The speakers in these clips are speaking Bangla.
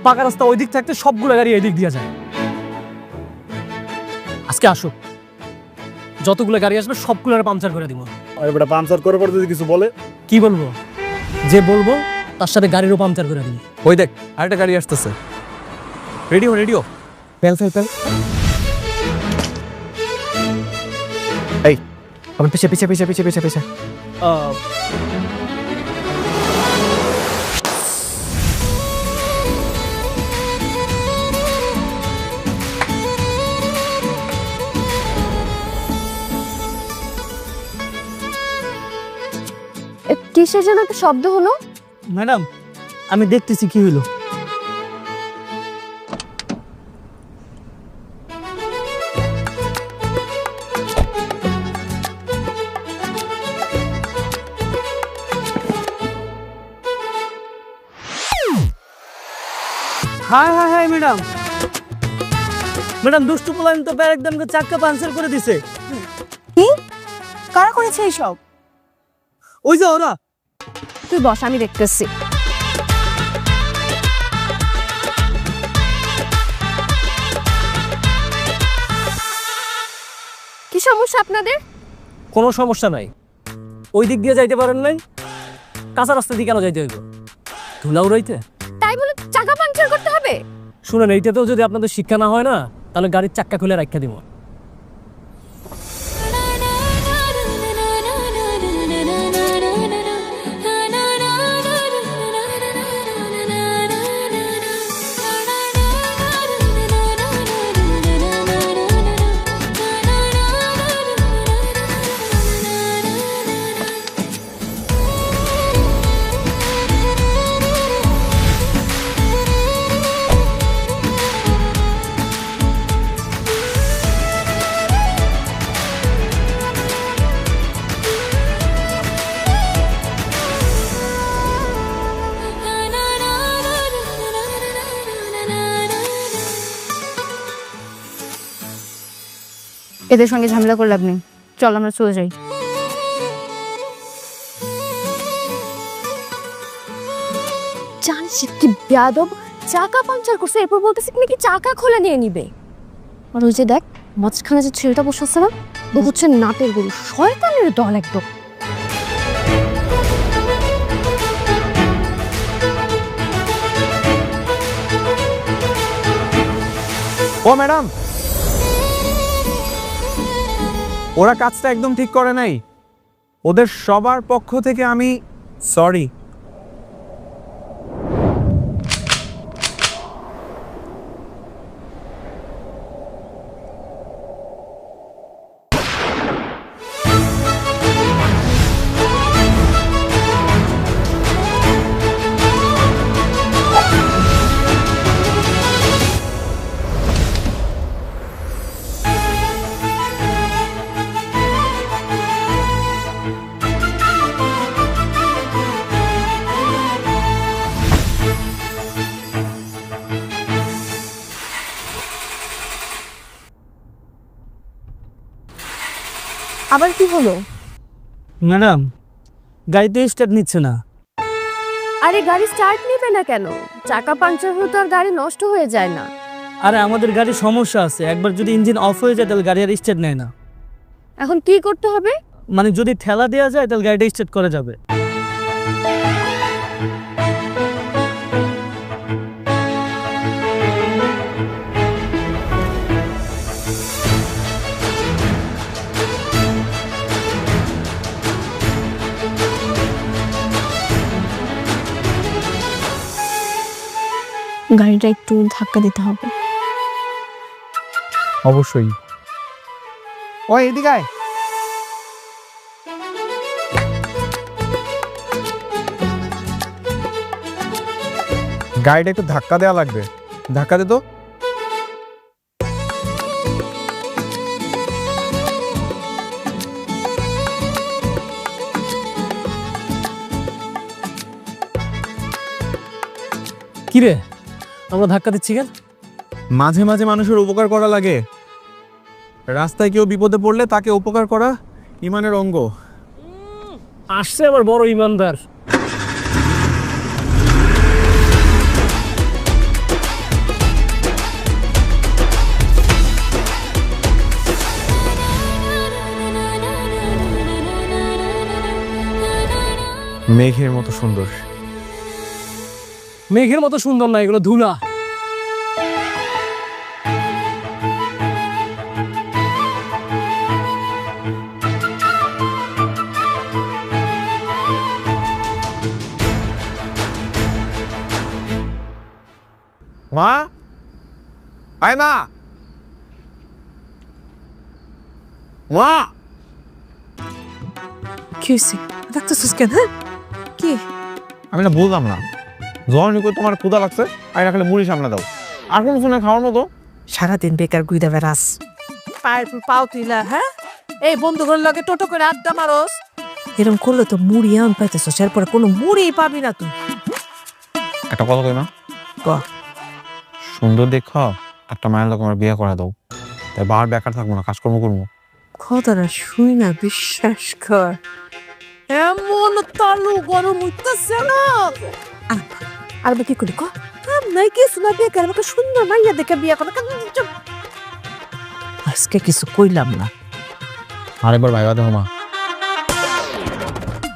পাকা রাস্তা ওই দিক থাকতে সবগুলো গাড়ি এই দিক দিয়ে যায়। আজকে আসো, যতগুলো গাড়ি আসবে সবগুলো পাংচার করে দিব। আরে বেটা, পাংচার করে পর যদি কিছু বলে? কি বলবো? যে বলবো তার সাথে গাড়িরও পাংচার করে দিব। ওই দেখ আরেকটা গাড়ি আসতেছে। Radio radio, fail fail fail. এই আমার পিছে পিছে পিছে পিছে পিছে পিছে। কিসের যেন একটা শব্দ হলো? ম্যাডাম আমি দেখতেছি কি হইলো। High high high madam, madam দুষ্টু পোলাইন তো একদম চাক্কা পাঞ্চার করে দিছে। কি? কারা করেছে এইসব? ওই যে ওরা। তুই বস, আমি দেখতেছি। কি সমস্যা আপনাদের? কোনো সমস্যা নাই, ওই দিক দিয়ে যাইতে পারেন নাই, কাঁচা রাস্তা দিয়ে কেন যাইতে হইব? ধুলা উড়াইতে? তাই বলে চাকা পাংচার করতে হবে? শুনেন, এইটাতেও যদি আপনাদের শিক্ষা না হয় না, তাহলে গাড়ির চাক্কা খুলে রাখা দিব। এদের সঙ্গে ঝামেলা করে লাভ নেই, চল আমরা চলে যাই। জানিস কি বেয়াদব, চাকা পাংচার করছে, এরপর বলতেছে নাকি চাকা খোলা নিয়ে নিবে। আর ওই যে দেখ মাঝখানে যে ছেলেটা বসে আছে না, ও হচ্ছে নাটের গরু, শয়তানের দল একদম। ও ম্যাডাম, ওরা কাজটা একদম ঠিক করে নাই। ওদের সবার পক্ষ থেকে আমি সরি। আবার কি হলো? ম্যাডাম গাড়িতে স্টার্ট নিচ্ছে না। আরে গাড়ি স্টার্ট নেবে না কেন? চাকা পাংচার হলে তো আর গাড়ি নষ্ট হয়ে যায় না। আরে আমাদের গাড়ির সমস্যা আছে, একবার যদি ইঞ্জিন অফ হয়ে যায় তাহলে গাড়ি আর স্টার্ট নেয় না। এখন কি করতে হবে? মানে যদি ঠেলা দেওয়া যায় তাহলে গাড়িটা স্টার্ট করা যাবে। গাড়িটা একটু ধাক্কা দিতে হবে। অবশ্যই। ওই এদিকে আয়। গাড়িটা একটু ধাক্কা দেওয়া লাগবে, ধাক্কা দে তো। কিরে আমরা ধাক্কা দিচ্ছি কেন? মাঝে মাঝে মানুষের উপকার করা লাগে। রাস্তায় কেউ বিপদে পড়লে তাকে উপকার করা ইমানের অঙ্গ। আসছে আবার বড় ইমানদার। মেঘের মতো সুন্দর। মেঘের মতো সুন্দর না, এগুলো ধুলা। মা, আয় মা, মা। কি হয়েছে? ডাকতেছিস কেন? হ্যাঁ কি? আমি না বললাম না, যখন তোমার ক্ষুধা লাগছে আর না খেলে মুড়ি সামনে দাও, আর কোনো সময় খাওয়ার মতো। সারাদিন বেকার গুইদা বেড়াস, পায়ের উপর পাও তুইলা। হ্যাঁ, এই বন্ধুগুলোর লগে টোটো করে আড্ডা মারস। এরকম করলে তো মুড়ি আন পাইতেছস, এরপরে কোনো মুড়ি পাবি না তুই। একটা কথা কই মা, ক। সুন্দর দেখ একটা মায়ের লোক আমার বিয়ে করে দাও, তাই বাহার বেকার থাকবো না, কাজকর্ম করবো। কথাটা শুই না, বিশ্বাস কর। এমন তালু গরম উঠতেছে না। আর কি করি ক? নাই কিছু না, বেকার আমাকে সুন্দর মাইয়া দেখে বিয়ে করে। আজকে কিছু কইলাম না। আরেকবার ভাইবা দেখো মা।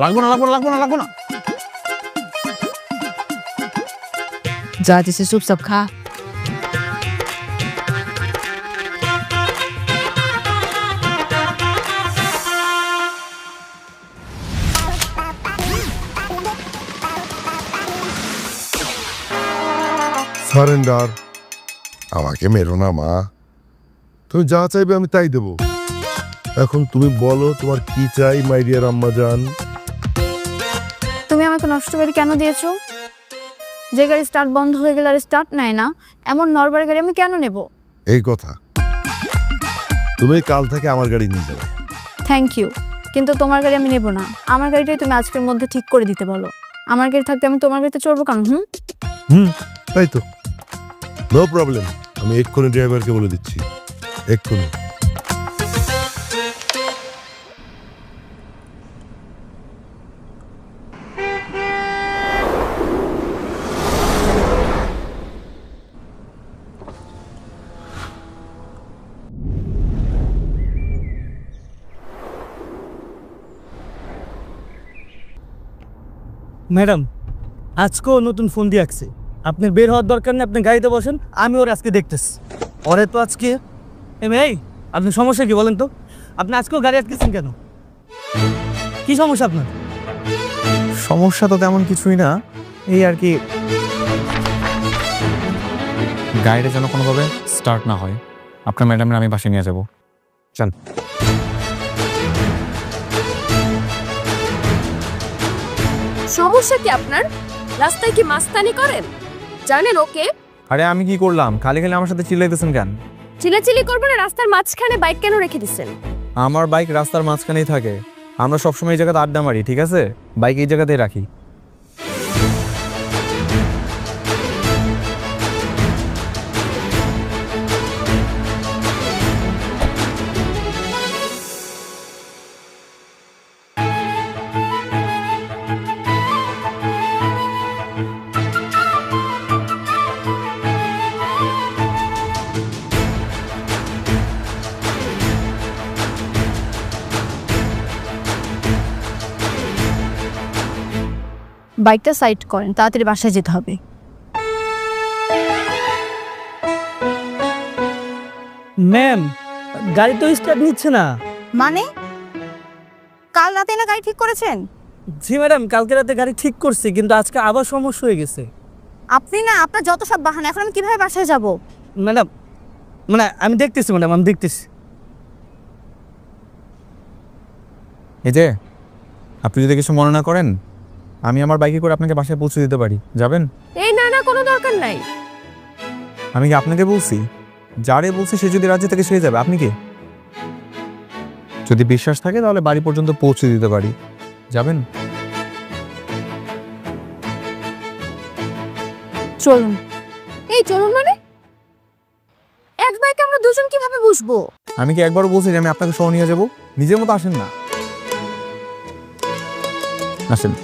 লাগবো না, লাগবো না, লাগবো না, লাগবো না। যা দিছে চুপচাপ খা। সারেন্ডার। আমাকে মেরো না মা, তুমি যা চাইবে আমি তাই দেব। এখন তুমি বলো তোমার কি চাই মাই ডিয়ার আম্মা জান। তুমি আমাকে নষ্ট গাড়ি কেন দিয়েছো? যে গাড়ি স্টার্ট বন্ধ হয়ে গেলে আর স্টার্ট নেয় না, এমন নরবারি গাড়ি আমি কেন নেব? এই কথা তুমি কাল থেকে আমার গাড়ি নিয়ে যাবে। থ্যাংক ইউ, কিন্তু তোমার গাড়ি আমি নেব না। আমার গাড়িটাই তুমি আজকের মধ্যে ঠিক করে দিতে বলো। আমার গাড়ি থাকতে আমি তোমার গাড়িতে চড়বো কেন? তাই তো, নো প্রবলেম। আমি এক্ষুনি ড্রাইভারকে বলে দিচ্ছি, এক্ষুনি। ম্যাডাম, আজকেও নতুন ফোন দিয়ে আসছে। আপনার বের হওয়ার দরকার নেই, আপনি গাড়িতে বসেন, আমি ওর আজকে দেখতেছি। ওরে তো আজকে এই আপনার সমস্যা কি বলেন তো? আপনি আজকেও গাড়ি আটকেছেন কেন? কি সমস্যা আপনার? সমস্যা তো তেমন কিছুই না, এই আর কি গাড়িটা যেন কোনোভাবে স্টার্ট না হয়। আপনার ম্যাডামের আমি বাসে নিয়ে যাবো, চান। সমস্যা কি আপনার? রাস্তায় কি মাস্তানি করেন? জানেন ওকে? আরে আমি কি করলাম? খালি খালি আমার সাথে চিল্লাইতেছেন কেন? চিলাচিলি করবেন না, রাস্তার মাঝখানে বাইক কেন রেখে দিচ্ছেন? আমার বাইক রাস্তার মাঝখানেই থাকে, আমরা সবসময় এই জায়গাতে আড্ডা মারি, ঠিক আছে? বাইক এই জায়গাতেই রাখি। বাইকটা সাইড করেন, তাড়াতাড়ি বাসায় যেতে হবে। ম্যাম, গাড়ি তো স্টার্ট নিচ্ছে না। মানে কাল রাতে না গাড়ি ঠিক করেছেন? জি ম্যাডাম, কালকে রাতে গাড়ি ঠিক করছি, কিন্তু আজকে আবার সমস্যা হয়ে গেছে। আপনি না, আপনার যত সব বাহানা, এখন আমি কিভাবে বাসায় যাব? ম্যাডাম, আমি দেখতেছি ম্যাডাম, আমি দেখতেছি। এই যে, আপনি যদি কিছু মনে না করেন, আমি আমার বাইকে করে আপনাকে বাসায় পৌঁছে দিতে পারি, যাবেন? এই না না, কোনো দরকার নাই। আমি কি আপনাকে বলছি? যারে বলছি সে যদি রাজ্য থেকে সে যাবে, আপনি কি? যদি বিশ্বাস থাকে তাহলে বাড়ি পর্যন্ত পৌঁছে দিতে পারি, যাবেন? চলুন। এই চলুন মানে? এক বাইকে আমরা দুজন কিভাবে বসবো? আমি কি একবারও বলছি যে আমি আপনাকে সহ নিয়ে যাবো? নিজের মতো আসেন না, আসেন।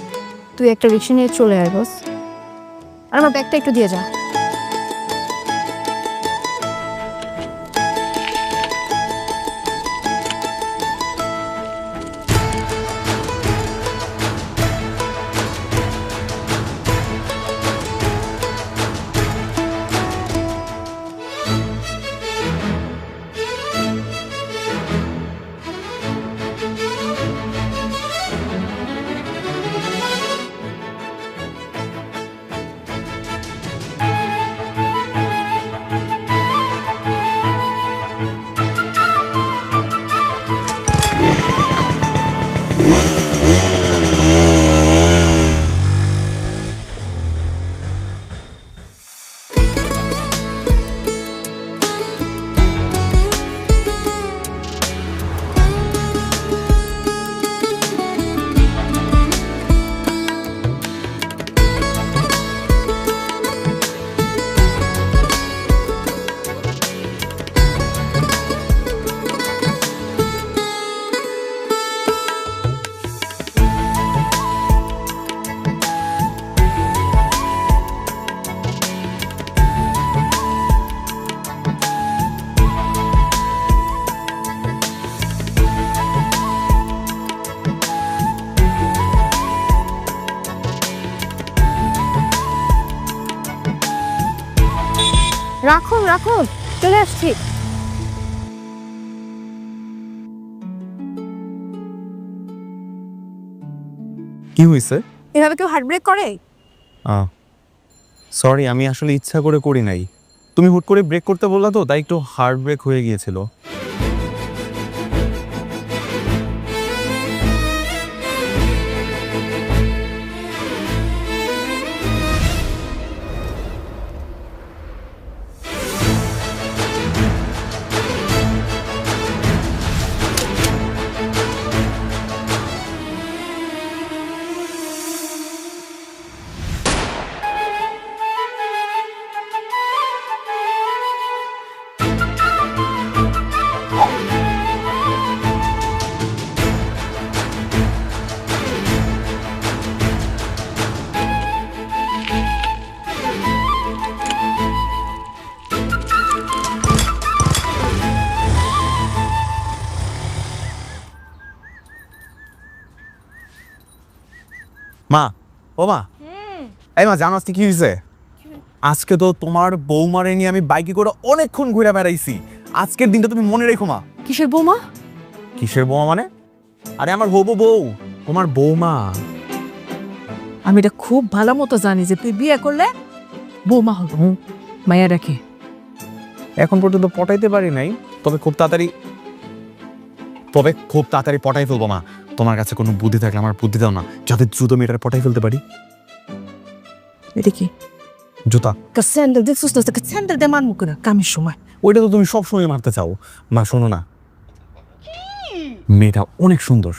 তুই একটা রিক্সা নিয়ে চলে আয় বস, আর আমার ব্যাগটা একটু দিয়ে যা। রাখুন রাখুন, চলে আসছি। কি হয়েছে? এভাবে কেউ হার্ট ব্রেক করে? সরি, আমি আসলে ইচ্ছা করে করি নাই। তুমি হুট করে ব্রেক করতে বললা তো, তাই একটু হার্ট ব্রেক হয়ে গিয়েছিল। মা, ও মা, এই মা, জানো আজকে কি হয়েছে? আজকে তো তোমার বৌমারে নিয়ে আমি বাইকে করে অনেকক্ষণ ঘুরে বেড়াইছি। আজকের দিনটা তুমি মনে রেখো মা। কিসের বৌমা? কিসের বৌমা মানে? আরে আমার হবু বউ, তোমার বৌমা। আমি এটা খুব ভালো মতো জানি যে তুই বিয়ে করলে বৌমা হল। মায়া রাখে এখন পর্যন্ত পটাইতে পারি নাই, তবে খুব তাড়াতাড়ি পটাই ফেলবো মা। তোমার কাছে কোনো বুদ্ধি থাকলে আমার বুদ্ধি দাও না, যাতে দ্রুত মেয়েটার পটাই ফেলতে পারি। এটা কি জুতা? স্যান্ডেল দেখছিস তো, স্যান্ডেল দিয়ে মানবো কিনা কামের সময়? ওইটা তো তুমি সব সময় মারতে চাও। মা শোনো না, মেয়েটা অনেক সুন্দর।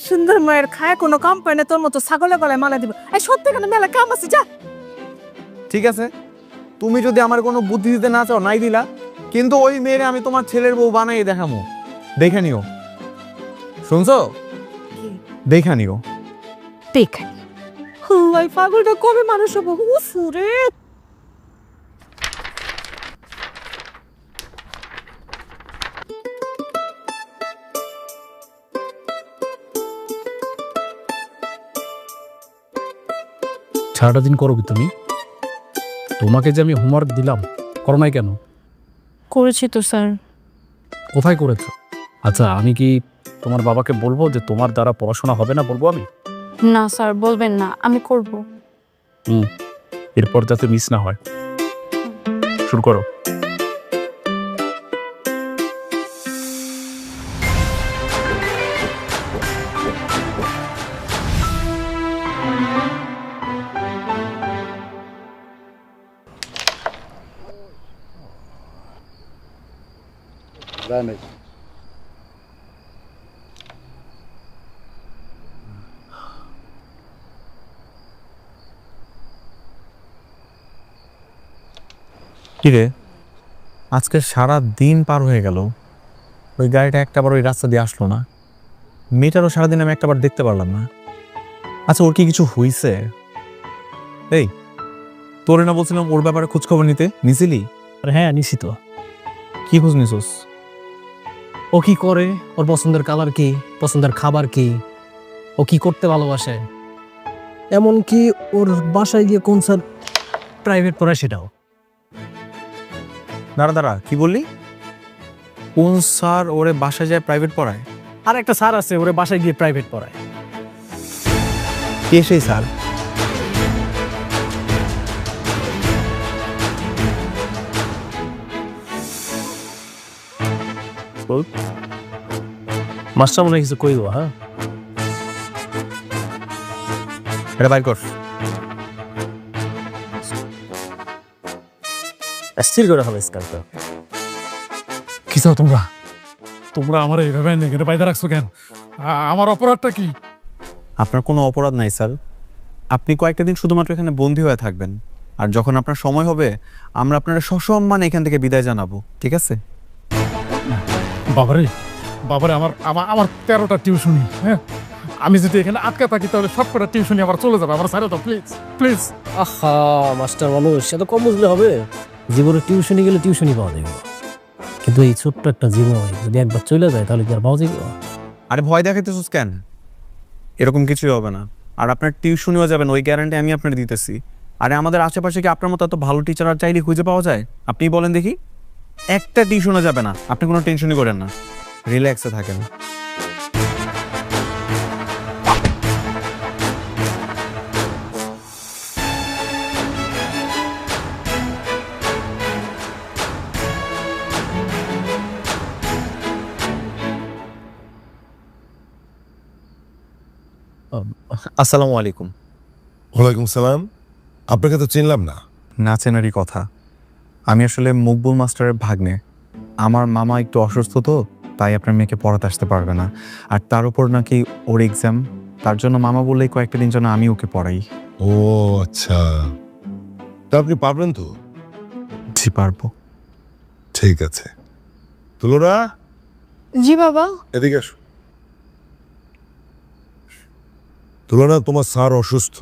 সুন্দর মায়ের খায় কোনো কাম পায় না, তোর মতো ছাগলে গলায় মালা দিব। এই সত্যি কেন, মেলা কাম আছে, যা। ঠিক আছে, তুমি যদি আমার কোনো বুদ্ধি দিতে না চাও, নাই দিলা, কিন্তু ওই মেয়েরে আমি তোমার ছেলের বউ বানাই দেখামো। দেখে নিও, শুনছো? দেখে নিও। দেখ ওই পাগলটা কবে মানুষ হবো? উফরে সারাটা দিন করো কি তুমি? তোমাকে যে আমি হোমওয়ার্ক দিলাম, করো নাই কেন? করেছি তো স্যার। কোথায় করেছো? আচ্ছা, আমি কি তোমার বাবাকে বলবো যে তোমার দ্বারা পড়াশোনা হবে না? বলবো আমি? না স্যার, বলবেন না, আমি করব। এরপর যাতে মিস না হয়। শুরু করো। কিরে, আজকে সারা দিন পার হয়ে গেল, ওই গাড়িটা একটাবার ওই রাস্তা দিয়ে আসলো না। মেয়েটারও সারাদিন আমি একটাবার দেখতে পারলাম না। আচ্ছা, ওর কি কিছু হইছে? এই, তোরে না বলছিলাম ওর ব্যাপারে খোঁজখবর নিতে, নিছিলি? আরে হ্যাঁ, নিশ্চিত। কি খোঁজ নিছোস? ও কি করে, ওর পছন্দের কালার কি, পছন্দের খাবার কি, ও কি করতে ভালোবাসে, এমনকি ওর বাসায় গিয়ে কোন স্যার প্রাইভেট পড়ায় সেটাও। দাঁড়া, কি বললি? কোন স্যার ওরে বাসায় যায় প্রাইভেট পড়ায়? আর একটা স্যার আছে ওরে বাসায় গিয়ে প্রাইভেট পড়ায়। কে সেই স্যার? মাস্টার মনে হয় কিছু কইব। হ্যাঁ, এটা বাইর কর। স্থির করে হবে স্কারটা। কি চাও তোমরা? তোমরা আমার এইভাবে নেগেটে বাইরে রাখছো কেন? আমার অপরাধটা কি? আপনার কোনো অপরাধ নাই স্যার। আপনি কয়েকটা দিন শুধুমাত্র এখানে বন্দী হয়ে থাকবেন, আর যখন আপনার সময় হবে আমরা আপনারা সসম্মানে এখান থেকে বিদায় জানাবো, ঠিক আছে? বাবারে আমার আমার আমার 13টা টিউশনি। হ্যাঁ, আমি যদি এখানে আটকা থাকি তাহলে সবকটা টিউশনি আবার চলে যাবে। আমার স্যার তো প্লিজ প্লিজ। আহা মাস্টার মানুষ, এত কম বুঝলে হবে? জীবনে টিউশনি গেলে টিউশনি পাওয়া যাবে, কিন্তু এই ছোট্ট একটা জীবন যদি একবার চলে যায় তাহলে কি আর পাওয়া যাবে? আরে ভয় দেখাইতেছিস কেন? এরকম কিছুই হবে না। আর আপনার টিউশনিও যাবেন, ওই গ্যারান্টি আমি আপনার দিতেছি। আরে আমাদের আশেপাশে কি আপনার মতো এত ভালো টিচার আর চাইলে খুঁজে পাওয়া যায়? আপনি বলেন দেখি। একটা টিউশনে যাবে না, আপনি কোনো টেনশনই করেন না, রিল্যাক্সে থাকেন। আসসালামু আলাইকুম। ওয়ালাইকুম সালাম। আপনাকে তো চিনলাম না। না চেনারই কথা। আমি আসলে মকবুল মাস্টারের ভাগ্নে। আমার মামা একটু অসুস্থ, তো তাই আপনার মেয়েকে পড়াতে আসতে পারবে না। আর তার উপর নাকি ওর এক্সাম, তার জন্য মামা বললেই কয়েকটা দিন যেন আমি ওকে পড়াই। ও আচ্ছা, তা আপনি পারবেন তো? জি পারবো। ঠিক আছে। তুলনা, জি বাবা। এদিকে আসো। তুলনা, তোমার স্যার অসুস্থ,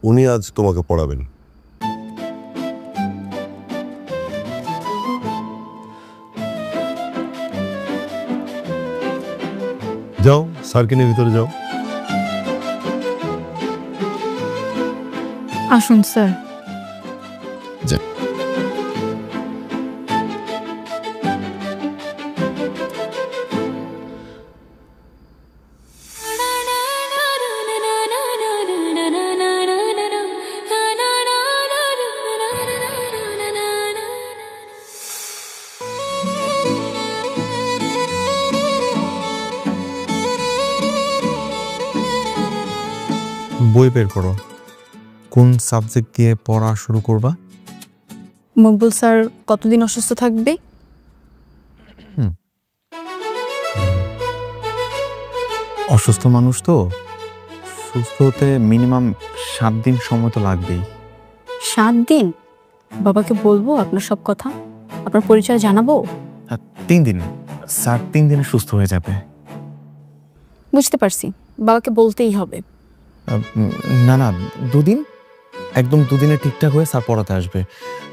উনি আজ তোমাকে পড়াবেন। যাও, স্যারকে নিয়ে ভিতরে যাও। আসুন স্যার। বই বের করো। কোন সাবজেক্ট দিয়ে পড়া শুরু করবা? মকবুল স্যার কতদিন অসুস্থ থাকবে? অসুস্থ মানুষ তো, সুস্থ হতে মিনিমাম 7 দিন সময় তো লাগবেই। 7 দিন? বাবাকে বলবো আপনার সব কথা, আপনার পরিচয় জানাবো? 3 দিন স্যার, 3 দিনে সুস্থ হয়ে যাবে। বুঝতে পারছি, বাবাকে বলতেই হবে। না না, 2 দিন, একদম 2 দিনে ঠিকঠাক হয়ে স্যার পড়াতে আসবে।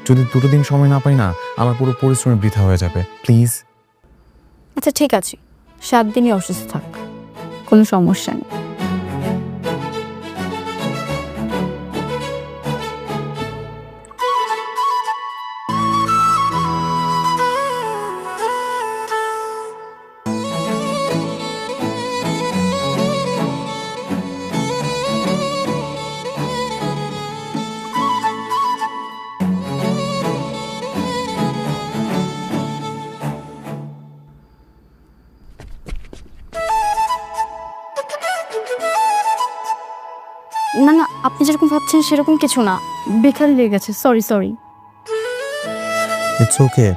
যদি 2 দিন সময় না পাই না, আমার পুরো পরিশ্রমে বৃথা হয়ে যাবে। প্লিজ। আচ্ছা ঠিক আছে, 7 দিনই অসুস্থ থাক, কোনো সমস্যা নেই। না না, আপনি যেরকম ভাবছেন সেরকম কিছু না, বেকার লেগে গেছে, সরি। It's okay.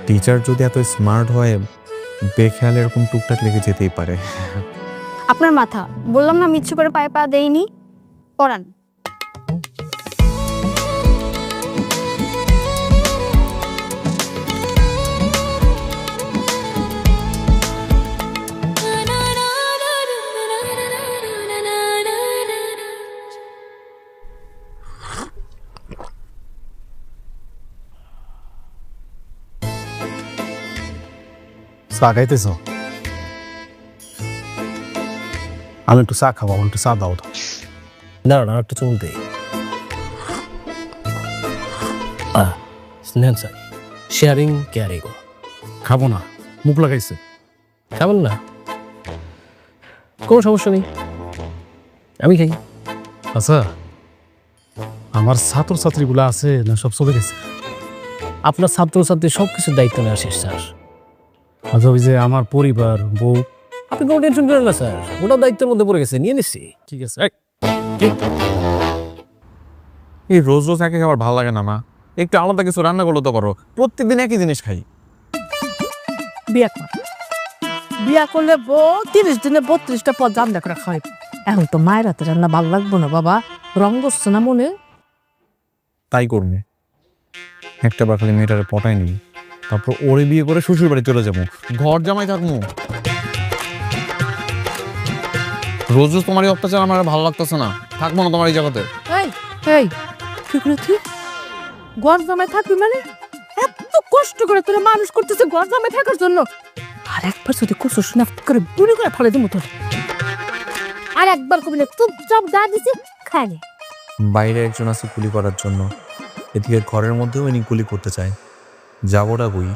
টিচার যদি এত স্মার্ট হয়, বেখেয়াল এরকম টুকটাক লেগে যেতেই পারে। আপনার মাথা, বললাম না আমি ইচ্ছে করে পায়ে পা দেইনি। পড়ান। চা খাইতেছ? আমি একটু চা খাবো, একটু চা দাও তো। না না, একটু চুল দে। স্নেহ স্যার, শেয়ারিং কেয়ারিং। খাবো না, মুখ লাগাইছে। খাবেন না? কোনো সমস্যা নেই, আমি খাই। আচ্ছা, আমার ছাত্রছাত্রীগুলো আছে না সব চলে গেছে? আপনার ছাত্রছাত্রী সব কিছুর দায়িত্ব নেওয়া শেষ স্যার। আচ্ছা, ওই যে আমার পরিবার, বউ। আপনি কোনো টেনশন করেন না স্যার, ওটা দায়িত্বের মধ্যে পড়ে গেছে, নিয়ে নিচ্ছি। ঠিক আছে। এই রোজ রোজ একে খাবার ভালো লাগে না মা, একটু আলাদা কিছু রান্না করলে তো পারো। প্রত্যেকদিন একই জিনিস খাই। বিয়া করলে বউ 30 দিনে 32টা পদ রান্না করে খাওয়াই। এখন তো মায়ের হাতে রান্না ভালো লাগবো না বাবা, রং বসছে না মনে। তাই করবে, একটা বার খালি মেয়েটারে পটাই নি, তারপর ওরে বিয়ে করে শ্বশুর বাড়ি চলে যাবো, ঘর জামাই থাকবো। রোজ রোজ তোমার এই অত্যাচার আমার আর ভালো লাগতেছে না, থাকবো না তোমার এই জগতে। এই কি করে তুই ঘর জামাই থাকবি? মানে এত কষ্ট করে তোরা মানুষ করতেছে ঘর জামাই থাকার জন্য, আর একবার যদি কষ্ট শুনে করে গুলি করে ফেলে দেবো তোর। আর একবার কবি না, চুপচাপ যা দিছি খায় নে। বাইরে একজন আছে গুলি করার জন্য, এদিকে ঘরের মধ্যেও ইনি গুলি করতে চায়। যাবোটা বই।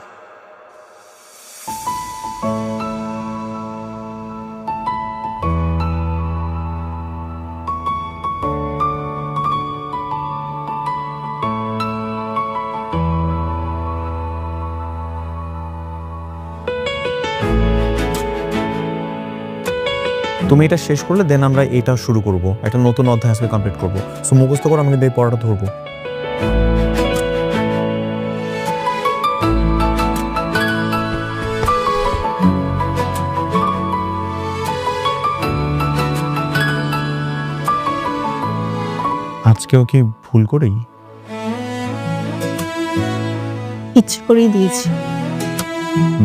তুমি এটা শেষ করলে দেন আমরা এটা শুরু করব, একটা নতুন অধ্যায় আজকে কমপ্লিট করব। সো মুখস্থ করে আমি এই পড়াটা ধরবো। আজকেও কি ভুল করেই? ইচ্ছে করেই দিয়েছি।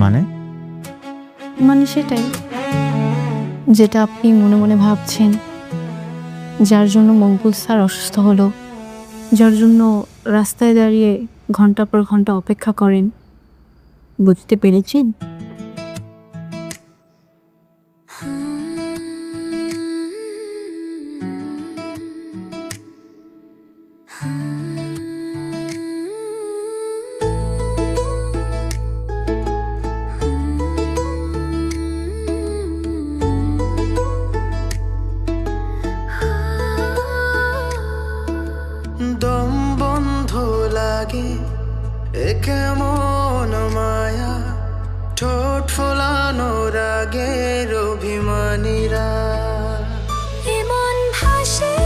মানে মানে সেটাই, যেটা আপনি মনে মনে ভাবছেন, যার জন্য মকবুল স্যার অসুস্থ হলো, যার জন্য রাস্তায় দাঁড়িয়ে ঘন্টা পর ঘন্টা অপেক্ষা করেন, বুঝতে পেরেছেন? দম বন্ধ লাগে এ কেমন মায়া, ঠোঁট ফোলানোর আগের অভিমানীরা এমন ভাসে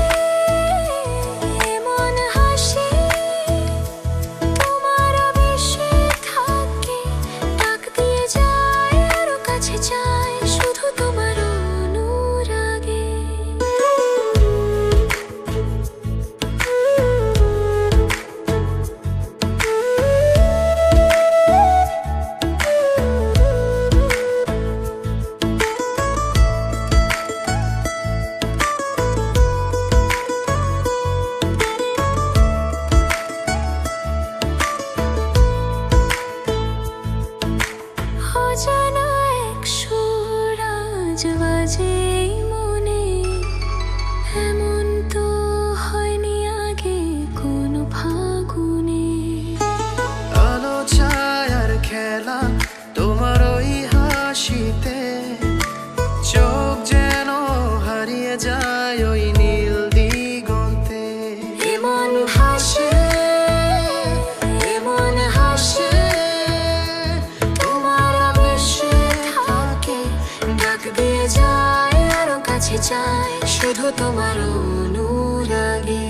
এমন হাসি, তোমার বেশে থাকে, ডাক দিয়ে যায় আরো কাছে যায়, শুধু তোমার অনুরাগে। অজানা এক সুর আজ বাজে এই মনে, এমন তো হয়নি আগে কোনো ফাগুনে। আলো ছায়ার খেলা তোমার ওই হাসিতে, চোখ যেন হারিয়ে যায় ওই নীল দিগন্তে। এমন ভাসে এমন হাসে, তোমার বেশে থাকে, ডাক দিয়ে যায় আরো কাছে যায়, শুধু তোমার অনুরাগে।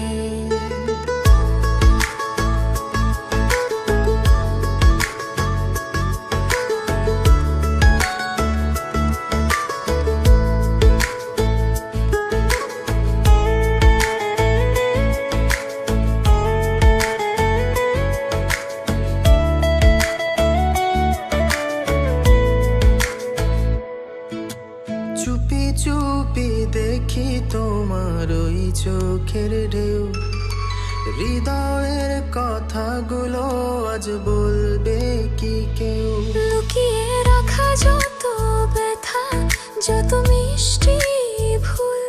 চুপি চুপি দেখি তোমার ওই চোখের ঢেউ, হৃদয়ের কথাগুলো আজ বলবে কি কেউ? লুকিয়ে রাখা যত ব্যথা, যত মিষ্টি ভুল,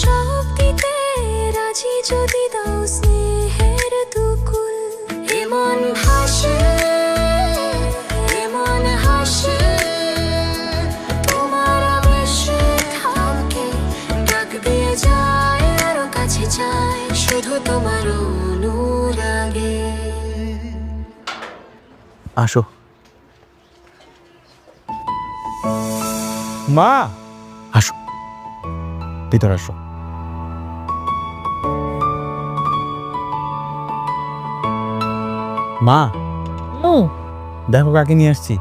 সব দিতে রাজি যদি দাও স্নেহের দুকুল। এমন ভাসে এমন হাসে, তোমার বেশে থাকে, ডাক দিয়ে যায় আরো কাছে যায়, শুধু তোমার অনুরাগে। আসো মা, আসো ভিতরে আসো। মা দেখো কাকে নিয়ে আসছি।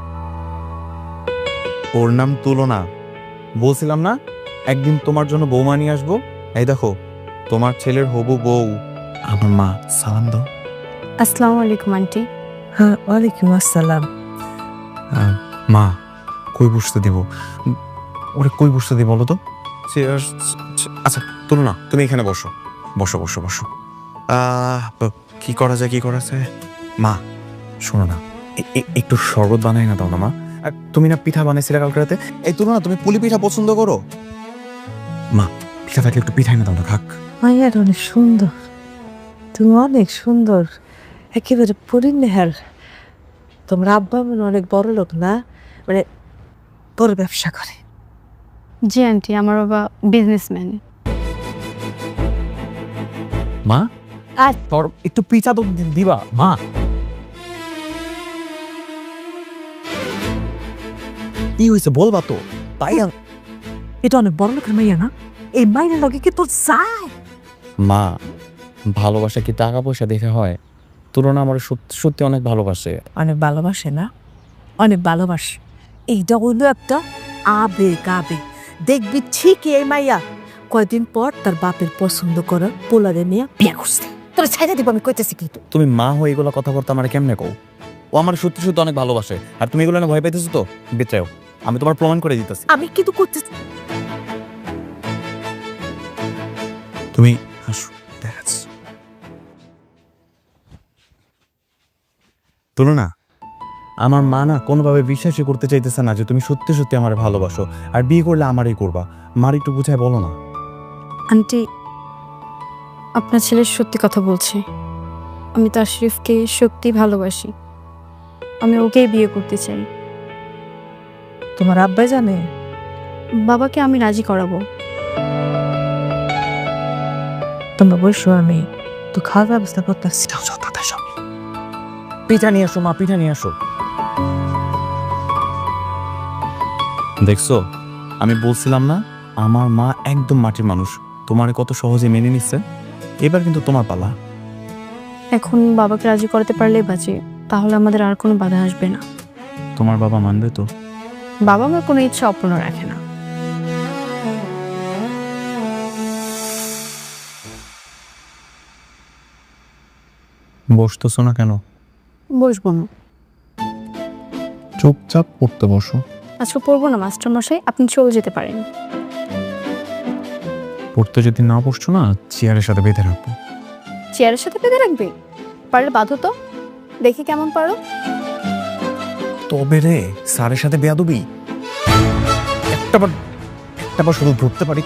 ওর নাম তুলনা। বলছিলাম না একদিন তোমার জন্য বৌমা নিয়ে আসবো। এই দেখো তোমার ছেলের হবু বউ। আমার মা, সালাম দাও। আসসালামু আলাইকুম আন্টি। হ্যাঁ, ওয়ালাইকুম আসসালাম। মা কই বসতে দিব? ওরে কই বসতে দিব বলো তো? আচ্ছা তুলনা তুমি এখানে বসো, বসো বসো বসো। কি করা যায় কি করা যায়? মা শোনো না, একটু শরবত বানাই না দাও না মা। তুমি না পিঠা বানাইছিলে কালকে রাতে। এই তুলনা তুমি পুলি পিঠা পছন্দ করো? মা পিঠা থাকলে একটু পিঠাই না দাও না, খাক। মাইয়াটা অনেক সুন্দর, তুমি অনেক সুন্দর, একেবারে পরিণেহার। তোমার আব্বা মানে অনেক বড় লোক না, মানে বড় ব্যবসা করে। জি আন্টি, আমার বাবা বিজনেসম্যান। মা আর তোর একটু পিঠা তো দিবা মা। কি হয়েছে বলবা তো, তাই এটা অনেক বড় লোকের মাইয়া না, এই মাইনের লগে কি তোর চাই? মা, ভালোবাসা কি টাকা পয়সা দেখে হয়? তুলনা আমার সত্যি সত্যি অনেক ভালোবাসে। অনেক ভালোবাসে না, অনেক ভালোবাসে। এইটা হইলো একটা আবেগ, আবেগ। দেখবি ঠিকই এই মাইয়া কয়দিন পর তার বাপের পছন্দ করা পোলারে নিয়ে বিয়ে করছে। তোর ছাইড়া দিব আমি কইতেছি কি? তুমি মা হয়ে এগুলো কথাবার্তা আমার কেমনে কও? ও আমার সত্যি সত্যি অনেক ভালোবাসে, আর তুমি এগুলো না ভয় পাইতেছো তো? বেচাও, আমি তোমার প্রমাণ করে দিতেছি। আমি কিন্তু করতেছি। তুমি হাসো, দেখাচ্ছি। তুলনা, আমার মা না কোনোভাবে বিশ্বাসই করতে চাইতেছে না যে তুমি সত্যি সত্যি আমার ভালোবাসো, আর বিয়ে করলে আমারই করবা। মার একটু বুঝায় বলো না। আন্টি, আপনার ছেলে সত্যি কথা বলছে। আমি তাশরিফকে সত্যি ভালোবাসি, আমি ওকেই বিয়ে করতে চাই। তোমার আব্বাই জানে? বাবাকে আমি রাজি করাবো। তোমরা বসো, আমি তো খাওয়ার ব্যবস্থা করতেছি। পিঠা নিয়ে আসো মা, পিঠা নিয়ে আসো। দেখছো, আমি বলছিলাম না আমার মা একদম মাটির মানুষ, তোমার কত সহজে মেনে নিচ্ছে। এবার কিন্তু তোমার পালা। এখন বাবাকে রাজি করাতে পারলেই বাঁচে, তাহলে আমাদের আর কোনো বাধা আসবে না। তোমার বাবা মানবে তো? বাবা আমার কোনো ইচ্ছা অপূর্ণ রাখে না। বসতেছো না কেন? বসবো না, চুপচাপ পড়তে বসো। আজকে পড়বো না মাস্টার মশাই, আপনি চলে যেতে পারেন। পড়তে যদি না বসছো না, চেয়ারের সাথে বেঁধে রাখবো। চেয়ারের সাথে বেঁধে রাখবে? পারলে বাঁধো তো, দেখি কেমন পারো। তবে রে, স্যারের সাথে বেয়াদবি। একটাবার শুধু ধরতে পারি।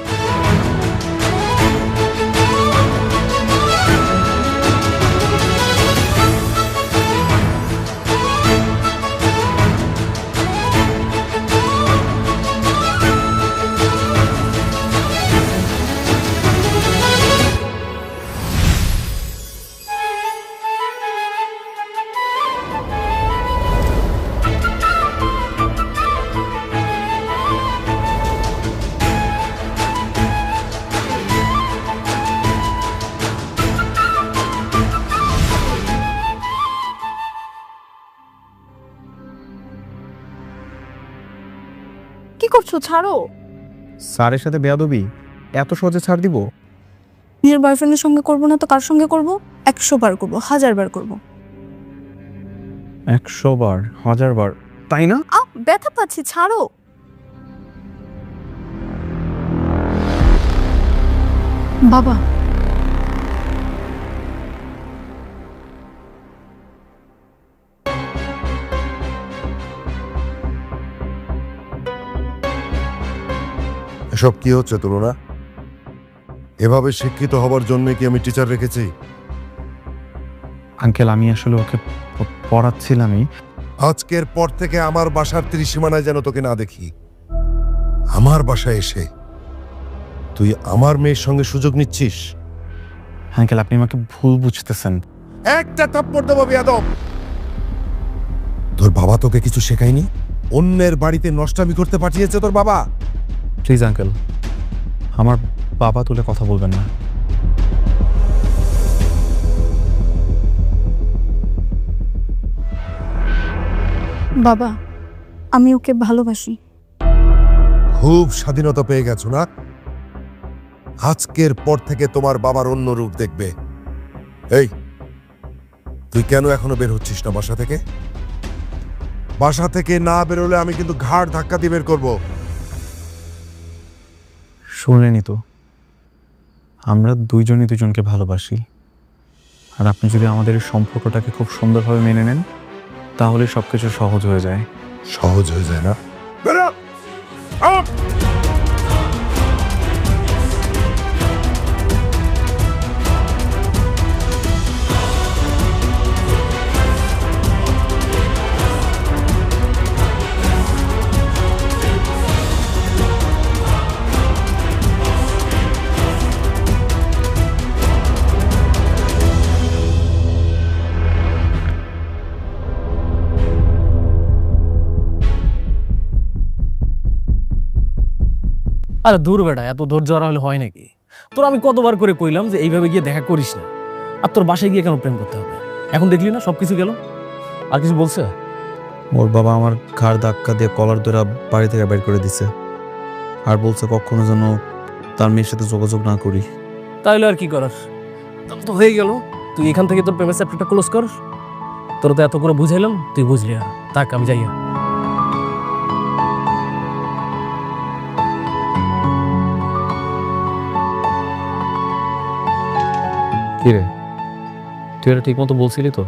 কি করছো? ছাড়ো। স্যারের সাথে বেয়াদবি এত সহজে ছাড় দিব? নিজের বয়ফ্রেন্ডের সঙ্গে করবো না তো কার সঙ্গে করবো? 100 বার করবো, 1000 বার করবো। 100 বার, 1000 বার, তাই না? ব্যথা পাচ্ছি, ছাড়ো। বাবা, এসব কি হচ্ছে তুলনা? এভাবে শিক্ষিত হবার জন্য কি আমি টিচার রেখেছি? আঙ্কেল, আমি আসলে ওকে পড়াচ্ছিলামই। আজকের পর থেকে আমার বাসার ত্রিসীমানায় যেন তোকে না দেখি। আমার বাসায় এসে তুই আমার মেয়ের সঙ্গে সুযোগ নিচ্ছিস। আঙ্কেল, আপনি আমাকে ভুল বুঝতেছেন। একটা থাপ্পড় দেবো বেয়াদব। তোর বাবা তোকে কিছু শেখায়নি? অন্যের বাড়িতে নষ্টামি করতে পাঠিয়েছে তোর বাবা? প্লিজ আঙ্কেল, আমার বাবা তুলে কথা বলবেন না। বাবা, আমি ওকে ভালোবাসি। খুব স্বাধীনতা পেয়ে গেছো না? আজকের পর থেকে তোমার বাবার অন্য রূপ দেখবে। এই, তুই কেন এখনো বের হচ্ছিস না বাসা থেকে? বাসা থেকে না বেরোলে আমি কিন্তু ঘাড় ধাক্কা দিয়ে বের করবো। শুনলেনি তো, আমরা দুইজনই দুজনকে ভালোবাসি। আর আপনি যদি আমাদের এই সম্পর্কটাকে খুব সুন্দরভাবে মেনে নেন, তাহলে সবকিছু সহজ হয়ে যায়। সহজ হয়ে যায় না? বেরো! আউট! আরে দূর বেটা, এত ধৈর্য আর হলে হয় নাকি? তোর আমি কতবার করে কইলাম যে এইভাবে গিয়ে দেখা করিস না, আর তোর বাসায় গিয়ে কেন প্রেম করতে হবে? এখন দেখলি না সবকিছু গেল। আর কিছু বলছে? ওর বাবা আমার ঘাড় ধাক্কা দিয়ে কলার ধরে বাড়ি থেকে বের করে দিছে, আর বলছে কখনো যেন তার মেয়ের সাথে যোগাযোগ না করি। তাহলে আর কি করার, তাহলে তো হয়ে গেল। তুই এখান থেকে তোর প্রেমের চ্যাপ্টারটা ক্লোজ কর। তোর তো এত করে বুঝাইলাম, তুই বুঝলি না। তাক, আমি যাইয়া। কি রে, তুই এটা ঠিক মতো বলছিলি তো?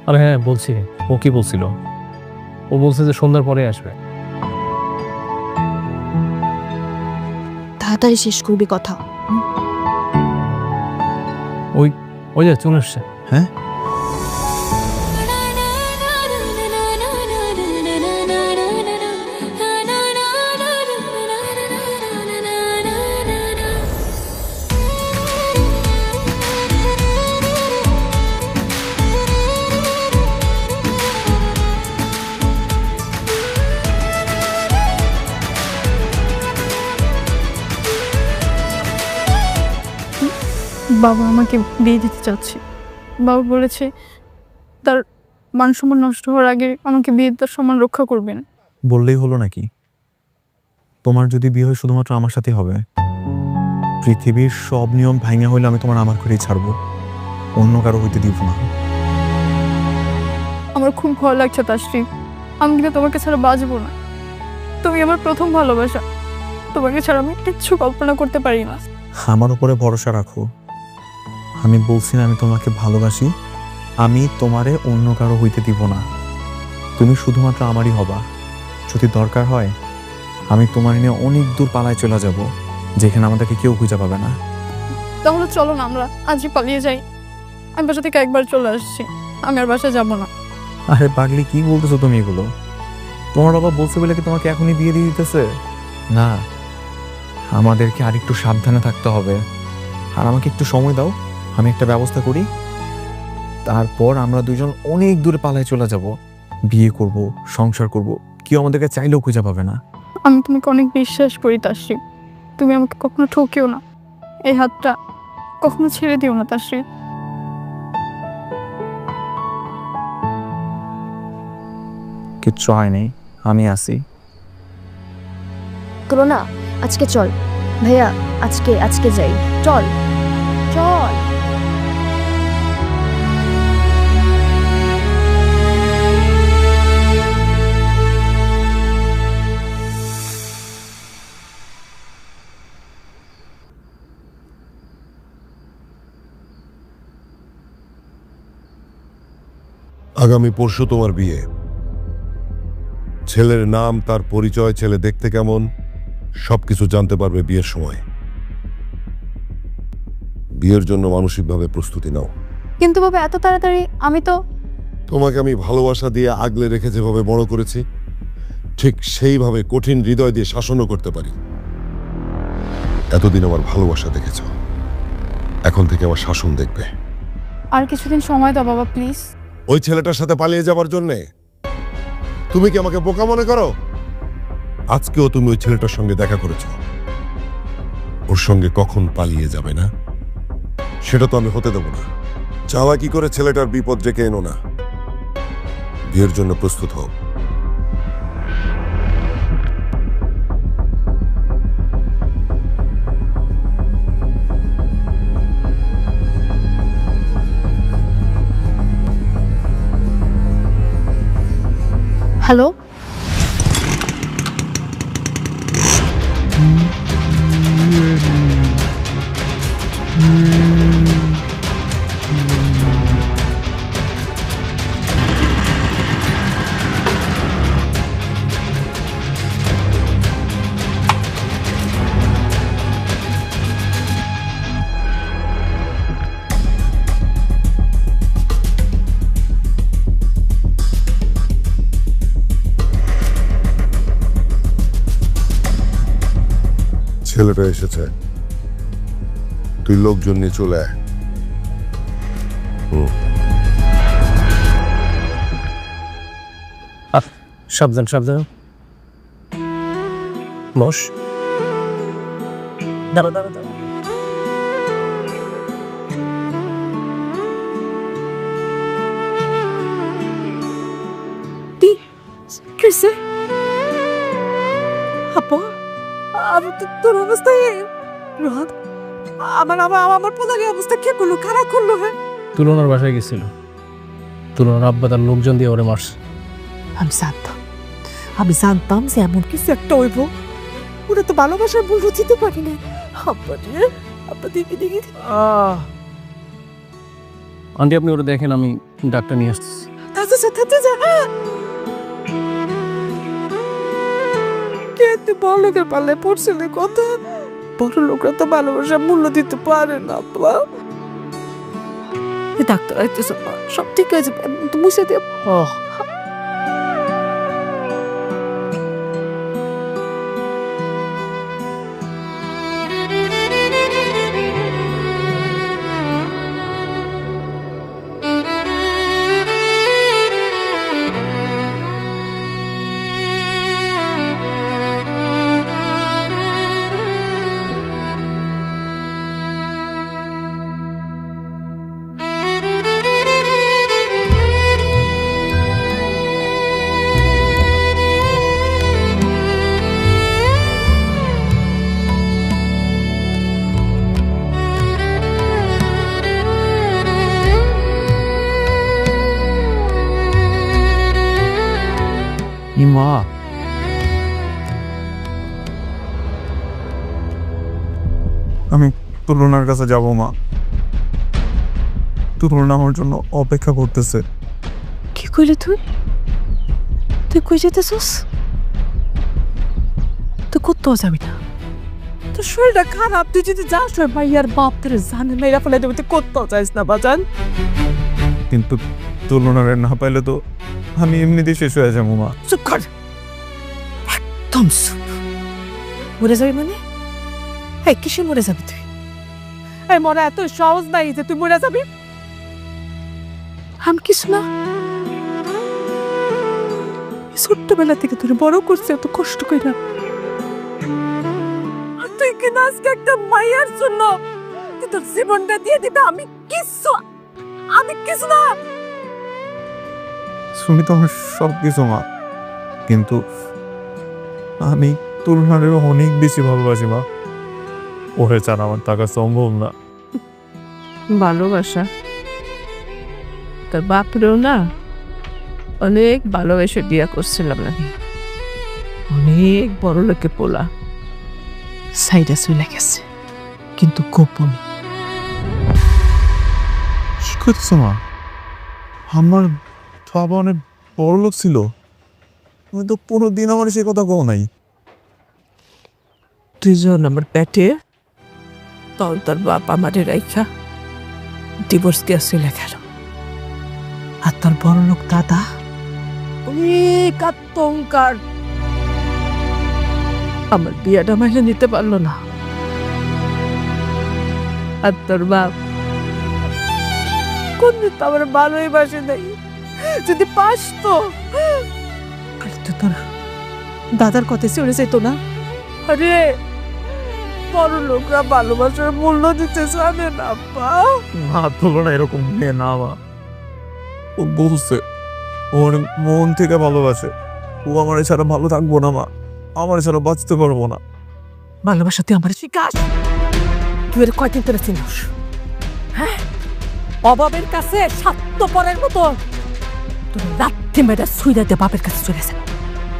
আরে হ্যাঁ বলছি। ও কি বলছিল? ও বলছে যে সন্ধ্যার পরে আসবে। তাড়াতাড়ি শেষ করবি কথা। ওই যে চলে আসছে। হ্যাঁ, বাবা আমাকে বিয়ে দিতে চাচ্ছে। বাবা বলেছে তার মান সম্মান নষ্ট হওয়ার আগে আমাকে বিয়ে তার সম্মান রক্ষা করবেন। বললেই হলো নাকি? তোমার যদি বিয়ে হয় শুধুমাত্র আমার সাথে হবে। পৃথিবীর সব নিয়ম ভাঙা হইলে আমি তোমার আমার করেই ছাড়বো, অন্য কারো হইতে দিব না। আমার খুব ভয় লাগছে তাশ্রী, আমি কিন্তু তোমাকে ছাড়া বাঁচবো না। তুমি আমার প্রথম ভালোবাসা, তোমাকে ছাড়া আমি কিচ্ছু কল্পনা করতে পারি না। আমার উপরে ভরসা রাখো। আমি বলছি না আমি তোমাকে ভালোবাসি, আমি তোমারে অন্য কারো হইতে দিব না। তুমি শুধুমাত্র আমারই হবা। যদি দরকার হয় আমি তোমার নিয়ে অনেক দূর পালায় চলে যাব, যেখানে আমাদেরকে কেউ খুঁজে পাবে না। তাহলে চলো না আমরা আজই পালিয়ে যাই। আমি বাসা থেকে একবার চলে আসছি, আমি আর বাসায় যাবো না। আরে পাগলি, কি বলতেছো তুমি এগুলো? তোমার বাবা বলছে বলে কি তোমাকে এখনই বিয়ে দিয়ে দিতেছে? না, আমাদেরকে আর একটু সাবধানে থাকতে হবে। আর আমাকে একটু সময় দাও, আমি একটা ব্যবস্থা করি। তারপর আমরা দুজন অনেক দূরে পালায় চলে যাব, বিয়ে করব, সংসার করব, কেউ আমাদেরকে চাইলেও খুঁজে পাবে না। আমি তোমাকে অনেক বিশ্বাস করি তাশ্রী, তুমি আমাকে কখনো ঠকিও না। এই হাতটা কখনো ছেড়ে দিও না তাশ্রী। কিচ্ছু হয় নেই, আমি আছি। না আজকে চল ভাইয়া, আজকে যাই। চল চল। আগামী পরশু তোমার বিয়ে। ছেলের নাম, তার পরিচয়, ছেলে দেখতে কেমন, সবকিছু জানতে পারবে বিয়ের সময়। বিয়ের জন্য মানসিকভাবে প্রস্তুতি নাও। কিন্তু বাবা এত তাড়াতাড়ি? আমি তো তোমাকে আমি ভালোবাসা দিয়ে আগলে রেখে যেভাবে বড় করেছি, ঠিক সেইভাবে কঠিন হৃদয় দিয়ে শাসনও করতে পারি। এতদিন আমার ভালোবাসা দেখেছ, এখন থেকে আমার শাসন দেখবে। আর কিছুদিন সময় দাও বাবা প্লিজ। ওই ছেলেটার সাথে পালিয়ে যাবার জন্যে তুমি কি আমাকে বোকা মনে করো? আজকেও তুমি ওই ছেলেটার সঙ্গে দেখা করেছ, ওর সঙ্গে কখন পালিয়ে যাবে না সেটা তো আমি হতে দেব না। চাওয়া কি করে ছেলেটার বিপদ ডেকে এনো না। বিয়ের জন্য প্রস্তুত হও। হ্যালো, ছেলেটা এসেছে, তুই লোকজন নিয়ে চলে আয়। সাবধান সাবধান। বস। দাঁড়া দাঁড়া দাঁড়া। কিসে আপা আমি তো তোর অবস্থায় রোহান আমার পোলারি অবস্থা কে করলো খারাপ করলো হ্যাঁ তুলনার বাসায় গেছিল, তুলনার আব্বা তার লোকজন দিয়ে ওরে মারছে। আমি জানতাম যে এমন কিছু একটা হইব, ওরা তো ভালোবাসার ভুল বুঝতে পারি না। আপা দেখি দেখি আন্টি আপনি ওরা দেখেন, আমি ডাক্তার নিয়ে আসতেছি। বড় লোকের পাল্লে পড়ছিলে কত বড় লোকরা তো ভালোবাসার মূল্য দিতে পারে না। ডাক্তার আইতেছে, সব ঠিক আছে, মুছে দিয়ে মা আমি তুলনার কাছে যাব মা, তুলনা আমার জন্য অপেক্ষা করতেছে। কি কইলি তুই? তুই কই যেতেছস? তুই কোথাও যাবি না, তোর শরীরটা খারাপ, তুই যদি যাস ভাইয়ার বাপ তোর জানে মেয়েরা ফেলে দেবে, তুই কোথাও যাইস না বাজান। কিন্তু তুলনারে না পাইলে তো আমি এমনিতেই শেষ হয়ে যাবো মা। চুপ কর, একদম চুপ। মরে যাবি মানে? এই কিসে মরে যাবি তুই? এই মরা এত সহজ নাই যে তুই মরে যাবি। আমি কিছু না, ছোট্টবেলা থেকে তোর বড় করছে এত কষ্ট করে না। তুই কিনা আজকে একটা মাইয়ার জন্য তুই তোর জীবনটা দিয়ে দিবি। আমি কিছু না। তুমি তো আমার সব কিছু মা, কিন্তু আমি তুলনারেও অনেক বেশি ভালোবাসি মা। ওরে ছাড়া আমার থাকা সম্ভব না। ভালোবাসা তোর বাপরেও না অনেক ভালোবেসে বিয়া করছিলাম নাকি, অনেক বড় লোকে পোলা সাইডে চলে গেছে, কিন্তু গোপন। কি করছো মা? আমার বাবা অনেক বড় লোক ছিল, তুমি তো 15 দিন আমার সে কথা কও নাই। তুই যখন আমার পেটে, তখন তোর বাপ আমারে রাইখা ডিভোর্স দিয়ে চলে গেল। আর তোর বড় লোক দাদা অনেক আতঙ্কার, আমার বিয়াটা মাইলে নিতে পারলো না। আর তোর বাপ কোন দিন আমার ভালোই বাসে নাই, যদি পাস তো তুই তোর দাদার কথা চলে যেত না। আরে বড় লোকরা ভালোবাসার মূল্য দিতে জানে না পা। না তুলনা এরকম মেয়ে না মা, ও বলছে ওর মন থেকে ভালোবাসে, ও আমার ছাড়া ভালো থাকবো না মা, আমার ছাড়া বাঁচতে পারবো না। ভালোবাসা তুই আমার শিকাস, তুই এর কয়দিন তোরা চিনিস? হ্যাঁ, অভাবের কাছে স্বার্থপরের মতো তোর লাথি মেয়েটা সুইরা দিয়ে বাপের কাছে চলে যায়।